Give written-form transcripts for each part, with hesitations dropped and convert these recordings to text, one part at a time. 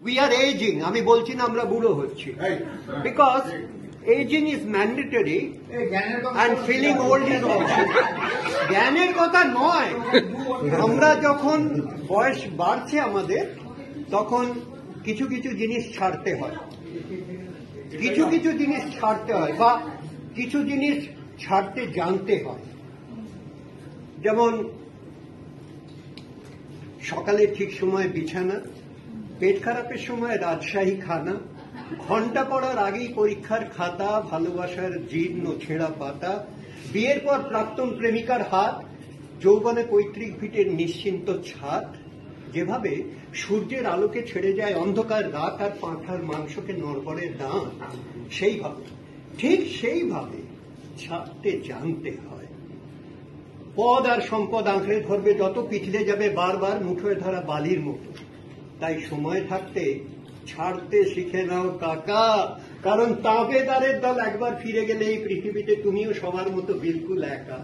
We are aging. আমি বলছি না আমরা বুড়ো হচ্ছি, because aging is mandatory and feeling old is also. জ্ঞানের কথা নয়, আমরা যখন বয়স বাড়ছে আমাদের তখন কিছু কিছু জিনিস ছাড়তে হয়, কিছু কিছু জিনিস ছাড়তে হয় বা কিছু জিনিস ছাড়তে জানতে হয়। যেমন সকালে ঠিক সময় বিছানা, পেট খারাপের সময় রাজশাহী খানা, ঘন্টা পড়ার আগেই পরীক্ষার খাতা, ভালোবাসার জীর্ণ ছেঁড়া পাতা, বিয়ের পর প্রাক্তন প্রেমিকার হাত, যৌবনে পৈতৃক ভিটের নিশ্চিন্ত ছাদ। যেভাবে সূর্যের আলোকে ছেড়ে যায় অন্ধকার রাত আর পাঁঠার মাংসকে নড়বড়ের দাঁত, সেইভাবে ঠিক সেইভাবে ছাড়তে জানতে হয়। পদ আর সম্পদ আঁকড়ে ধরবে যত, পিছলে যাবে বারবার মুঠোয় ধরা বালির মতো। তাই সময় থাকতে ছাড়তে শিখে নাও কাকা, কারণ তাবেদারের দল একবার ফিরে গেলে এই পৃথিবীতে তুমিও সবার মতো বিলকুল একা।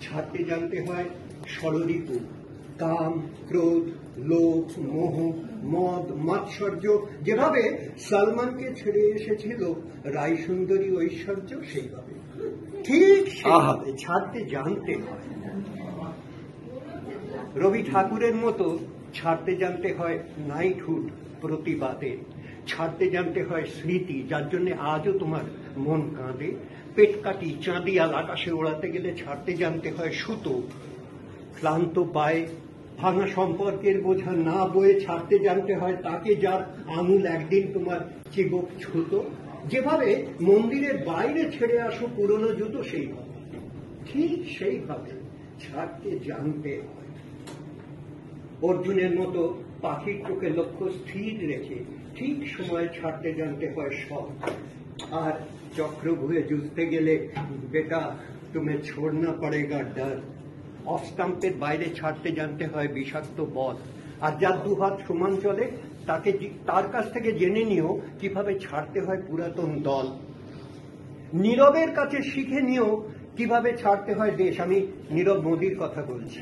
ছাড়তে জানতে হয় ষড়রিপু, কাম, ক্রোধ, লোভ, মোহ, মদ, মাৎসর্য। যেভাবে সালমানকে ছেড়ে এসেছিল রায়সুন্দরী ঐশ্বর্য, সেইভাবে ঠিক সেইভাবে ছাড়তে জানতে হয়। রবি ঠাকুরের মতো ছাড়তে জানতে হয় নাইটহুড, প্রতিবাদে। ছাড়তে জানতে হয় স্মৃতি, যার জন্য আজও তোমার মন কাঁদে। পেট কাটি চাঁদিয়াল আকাশে ওড়াতে গেলে ছাড়তে জানতে হয় সুতো, ক্লান্ত পায়ে ভাঙা সম্পর্কের বোঝা না বয়ে ছাড়তে জানতে হয় তাকে, যার আঙুল একদিন তোমার চিবুক ছুতো। যেভাবে মন্দিরের বাইরে ছেড়ে আসো পুরনো জুতো, সেইভাবে ঠিক সেইভাবে ছাড়তে জানতে হয়। অর্জুনের মতো পাখির চোখে লক্ষ্য স্থির রেখে ঠিক সময় ছাড়তে জানতে হয় সব। আর চক্রভুয়ে যুঝতে গেলে বেটা তুমি ছোড়না পড়েগা ডর। অফ স্টাম্পের বাইরে ছাড়তে জানতে হয় বিষাক্ত বধ। আর যার দুহাত সমান চলে তাকে, তার কাছ থেকে জেনে নিও কিভাবে ছাড়তে হয় পুরাতন দল। নীরবের কাছে শিখে নিও কিভাবে ছাড়তে হয় দেশ। আমি নীরব মোদীর কথা বলছি।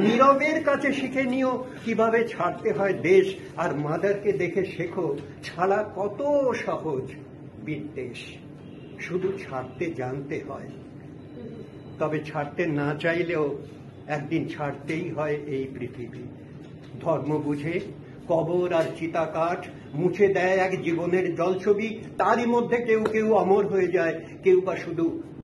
নীরবের কাছে শিখে নিও কিভাবে ছাড়তে হয় দেশ। আর মাদারকে দেখে শেখো ছাড়া কত সহজ বিদ্বেষ। শুধু ছাড়তে জানতে হয়, তবে ছাড়তে না চাইলেও একদিন ছাড়তেই হয় এই পৃথিবী। ধর্ম বুঝে কবর আর চিতাকাঠ মুছে দেয় এক জীবনের জলছবি। তারই মধ্যে কেউ কেউ অমর হয়ে যায়, কেউ বা শুধু